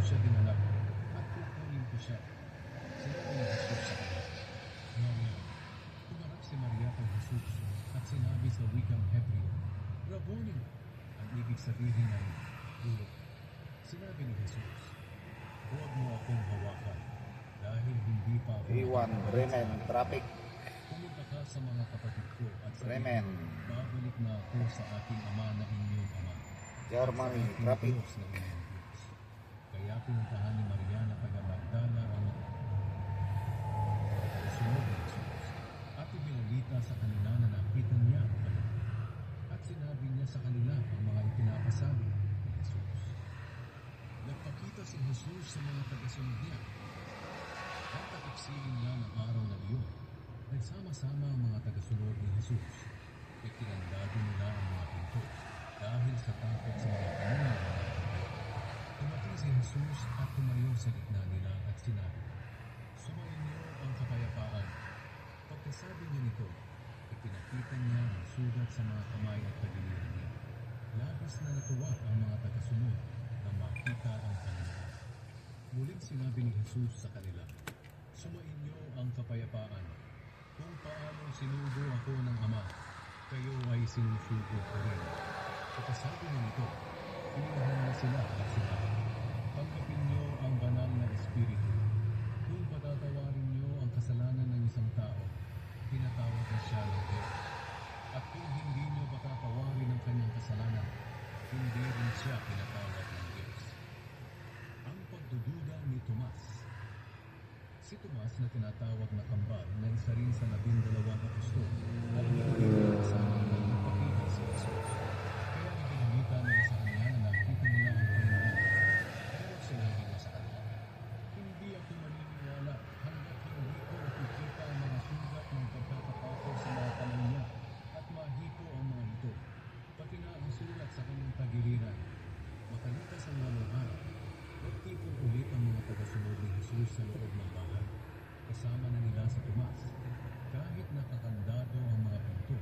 siya dinala at kukunin ko siya. Sinabi ni Jesus sa kanya, Maria. Tumarap si Maria kay Jesus at sinabi sa wikang Hebreo, Rabboni, ang ibig sabihin ay guro. Sinabi ni Jesus, huwag mo akong hawakan dahil hindi pa ako Iwan, Bremen, traffic. Pumunta ka sa mga kapatid ko at Bremen. babalik na ako sa aking ama na inyong ama. Germany, At sa aking traffic. Diyos na inyong Diyos. Kaya pinuntahan ni Maria na taga Magdala ang sumunod ni Jesus. At ibinalita sa kanila na nakita niya ang kanila. At sinabi niya sa kanila ang mga ipinapasabi ni Jesus. Nagpakita si Jesus sa mga tagasunod niya. At takipsilin na ng araw na iyon, nagsama-sama ang mga tagasunod ni Jesus. Ikinandado nila ang mga pinto dahil sa takot sa mga kanina ng mga tao. Dumating si Jesus at tumayo sa gitna nila at sinabi, Sumainyo ang kapayapaan. Pagkasabi niya nito, ipinakita niya ang sugat sa mga kamay at tagiliran niya. Labis na natuwa ang mga tagasunod na makita ang Panginoon. Muling sinabi ni Jesus sa kanila, Sumainyo ang kapayapaan. Kung paano sinugo ako ng Ama, kayo ay sinusugo ko rin. Pagkasabi niya nito, inihan na sila at sinabi, Tanggapin niyo ang banal na Espiritu. Kung patatawarin niyo ang kasalanan ng isang tao, pinatawad na siya ng Diyos. At kung hindi niyo patatawarin ang kanyang kasalanan, hindi rin siya pinatawad ng Diyos. Ang pagdududa ni Tomas. Si Tomas na tinatawag na kambal na isa rin sa 12 apostol ay hindi kasama ng nagpakita si Jesus. Kaya ibinalita nila sa kanya na nakita nila ang Panginoon. Pero sinabi niya sa kanila, Hindi ako maniniwala hanggat hindi ko nakikita ang mga sugat ng pagkakapako sa mga kamay niya at mahipo ang mga ito, pati na ang sulat sa kanyang tagiliran. Makalipas ang 8 araw, nagtipon ulit ang mga tagasunod ni Jesus sa loob ng bahay. Kasama na nila si Tomas. Kahit nakakandado ang mga pinto,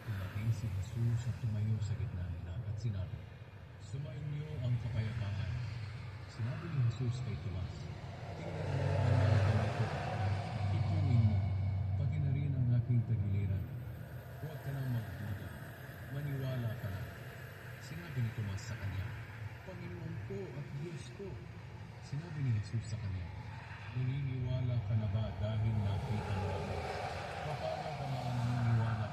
tumating si Jesus at tumayo sa gitna nila at sinabi, Sumainyo ang kapayapaan. Sinabi ni Jesus kay Tomas, Tingnan mo ang mga kamay ko. Ipuin mo, pati na rin ang aking tagiliran. Huwag ka nang magduda. Maniwala ka na. Sinabi ni Tomas sa kanya, Panginoon ko at Diyos ko. Sinabi ni Jesus sa kanya, Naniniwala ka na ba dahil nakita mo ako? Paano ka maniniwala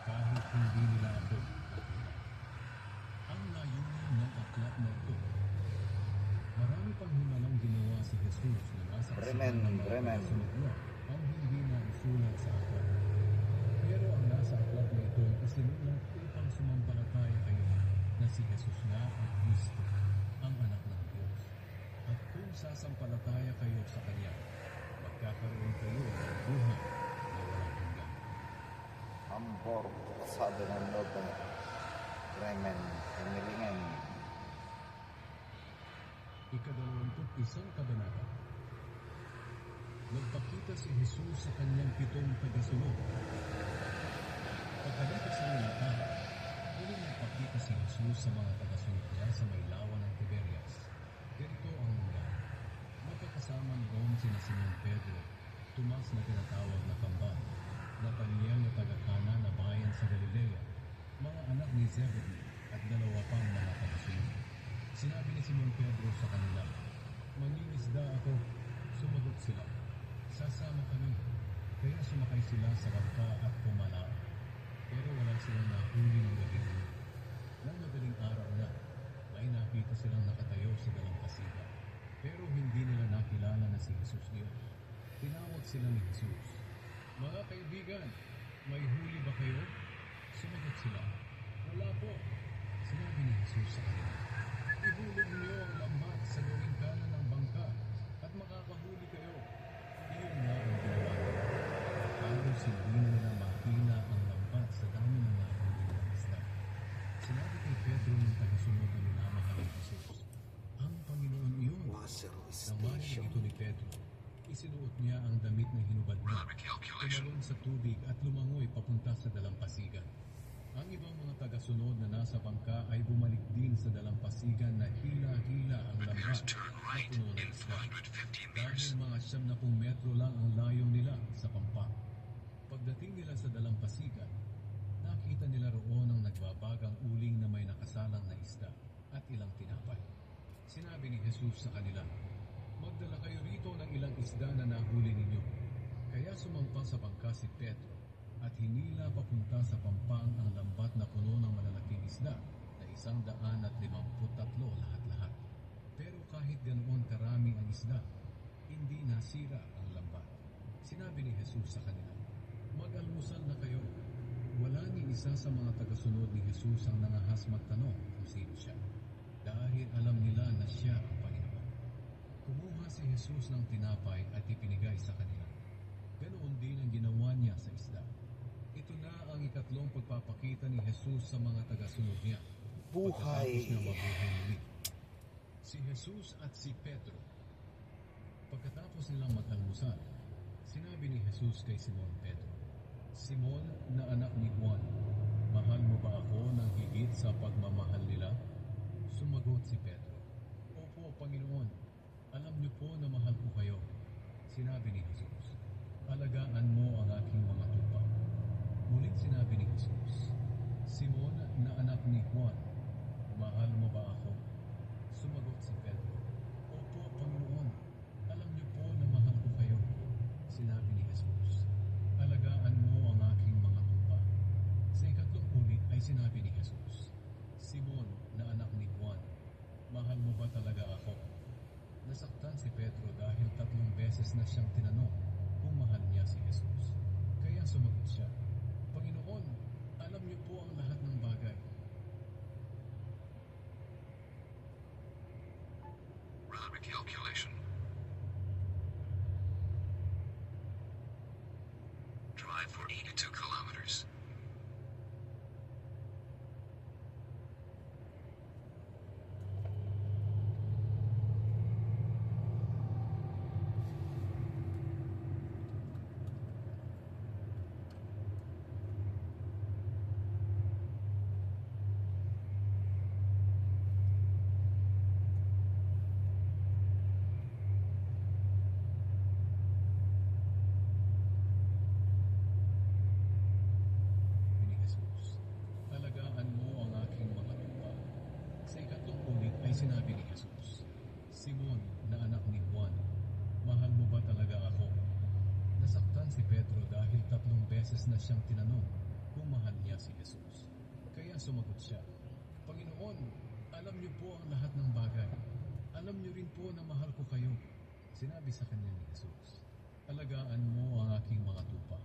kahit hindi nila ako nakita? Ang layunin ng aklat na ito. Marami pang himalang ginawa si Jesus na nasa Bremen, ng mga Bremen. kasunod niya ang hindi na isulat sa aklat. Pero ang nasa aklat na ito ay isinulat upang sumampalataya kayo na si Jesus nga ang Kristo, ang anak ng Diyos. At kung sasampalataya kayo sa Kanya, magkakaroon kayo ng buhay na walang hanggan. Hamburg, sabi ng Nobel. Bremen, Emilingen. Ika-21 kabanata. Nagpakita si Jesus sa kanyang 7 tagasunod. Pagkalipas ng ilang araw, muling nagpakita si Jesus sa mga tagasunod niya sa may lawa ng Tiberias. Ganito ang nangyari. Magkakasama noon sina Simon Pedro, Tomas na tinatawag na kambal, Nathaniel na taga-Cana na bayan sa Galilea, mga anak ni Zebedee at 2 pang mga tagasunod. Sinabi ni Simon Pedro sa kanila, Mangingisda ako. Sumagot sila, Sasama kami. Kaya sumakay sila sa bangka at pumalao. Pero wala silang nahuli ng gabi niyo. Nang madaling araw na, may nakita silang nakatayo sa dalampasigan. Pero hindi nila nakilala na si Jesus Diyos. Tinawag sila ni Jesus, Mga kaibigan, may huli ba kayo? Sumagot sila, Wala po. Sinabi ni Jesus sa kanila, Ihulog niyo ang lambat sa gawing kanan ng bangka at makakahuli kayo. Iyon nga ang ginawa nila. Halos hindi nila makina ang lambat sa dami ng nahuli nilang isda. Sinabi kay Pedro ng tagasunod na minamahal ni Jesus, Ang Panginoon iyon. Nang marinig ito ni Pedro, isinuot niya ang damit na hinubad niya, tumalon sa tubig at lumangoy papunta sa dalampasigan. Ang ibang mga tagasunod na nasa bangka ay bumalik din sa dalampasigan na hila-hila ang lambat right puno ng in isda. 450 Dahil meters. mga 70 metro lang ang layo nila sa pampa. Pagdating nila sa dalampasigan, nakita nila roon ang nagbabagang uling na may nakasalang na isda at ilang tinapay. Sinabi ni Jesus sa kanila, "Magdala kayo rito ng ilang isda na nahuli ninyo." Kaya sumampa sa bangka si Pedro at hinila papunta sa pampang ang lambat na puno ng malalaking isda na 153 lahat-lahat. Pero kahit ganoon karami ang isda, hindi nasira ang lambat. Sinabi ni Jesus sa kanila, "Mag-almusal na kayo." Wala ni isa sa mga tagasunod ni Jesus ang nangahas magtanong kung sino siya, dahil alam nila na siya ang Panginoon. Kumuha si Jesus ng tinapay at ipinigay sa kanila. Ganoon din ang ginawa niya sa isda. Ito na ang ikatlong pagpapakita ni Jesus sa mga tagasunod niya. Buhay. Pagkatapos niya mabuhay muli. Si Jesus at si Pedro. Pagkatapos nilang mag-almusal, sinabi ni Jesus kay Simon Pedro, "Simon na anak ni Juan, mahal mo ba ako ng higit sa pagmamahal nila?" Sumagot si Pedro, "Opo, Panginoon, alam niyo po na mahal ko kayo." Sinabi ni Jesus, "Alagaan mo ang aking mga tupa." Muling sinabi ni Jesus, "Simon na anak ni Juan, mahal mo ba ako?" Sumagot si Pedro, "Opo, Panginoon, alam niyo po na mahal ko kayo." Sinabi ni Jesus, "Alagaan mo ang aking mga tupa." Sa ikatlong ulit ay sinabi ni Jesus, "Simon na anak ni Juan, mahal mo ba talaga ako?" Nasaktan si Pedro dahil 3 beses na siyang tinanong kung mahal niya si Jesus. Kaya sumagot siya, "Panginoon, alam niyo po ang lahat ng bagay." Route recalculation. Drive for 82 kilometers. Ni Jesus, "Alagaan mo ang aking mga tupa." Sa ikatlong ulit ay sinabi ni Jesus, "Simon na anak ni Juan, mahal mo ba talaga ako?" Nasaktan si Pedro dahil 3 beses na siyang tinanong kung mahal niya si Jesus. Kaya sumagot siya, "Panginoon, alam niyo po ang lahat ng bagay. Alam niyo rin po na mahal ko kayo." Sinabi sa kanya ni Jesus, "Alagaan mo ang aking mga tupa."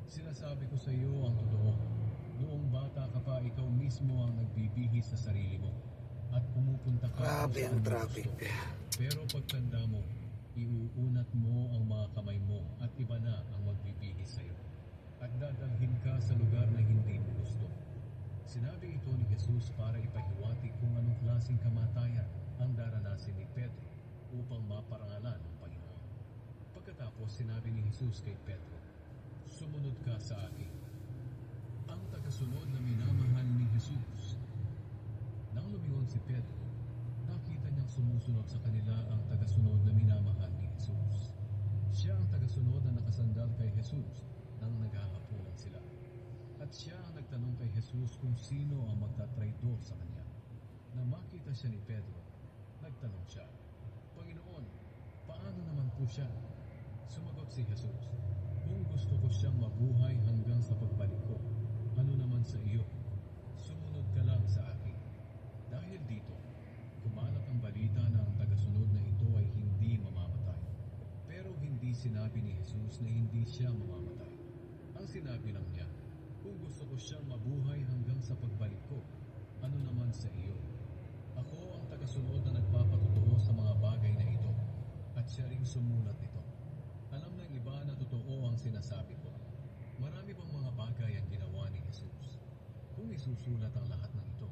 Sinasabi ko sa iyo ang totoo. Noong bata ka pa, ikaw mismo ang nagbibihis sa sarili mo at pumupunta ka Grabe kung ang saan mo traffic. gusto. Pero pagtanda mo, iuunat mo ang mga kamay mo at iba na ang magbibihis sa iyo. At dadalhin ka sa lugar na hindi mo gusto. Sinabi ito ni Jesus para ipahiwatig kung anong klaseng kamatayan ang daranasin ni Pedro upang maparangalan ng Panginoon. Pagkatapos sinabi ni Jesus kay Pedro, "Sumunod ka sa akin." Ang tagasunod na minamahal ni Jesus. Nang lumingon si Pedro, nakita niyang sumusunod sa kanila ang tagasunod na minamahal ni Jesus. Siya ang tagasunod na nakasandal kay Jesus nang naghahapunan sila. At siya ang nagtanong kay Jesus kung sino ang magtatraidor sa kanya. Nang makita siya ni Pedro, nagtanong siya, "Panginoon, paano naman po siya?" Sumagot si Jesus, "Kung gusto ko siyang mabuhay hanggang sa pagbalik ko, ano naman sa iyo? Sumunod ka lang sa akin." Dahil dito, kumalat ang balita na ang tagasunod na ito ay hindi mamamatay. Pero hindi sinabi ni Jesus na hindi siya mamamatay. Ang sinabi lang niya, "Kung gusto ko siyang mabuhay hanggang sa pagbalik ko, ano naman sa iyo?" Ako ang tagasunod na nagpapatotoo sa mga bagay na ito, at siya ring sumulat nito. Alam ng iba na totoo ang sinasabi ko. Marami bang mga bagay ang ginawa ni Jesus? Kung isusulat ang lahat ng ito,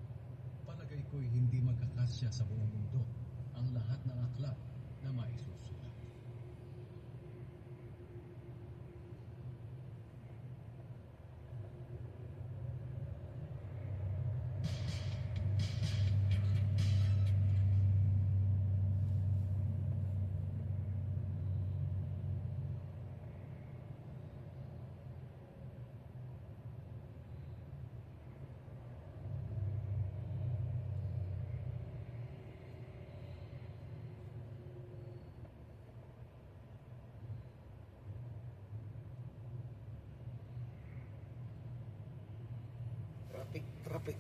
palagay ko'y hindi magkakasya sa buong mundo ang lahat ng aklat na maisusulat. Traffic.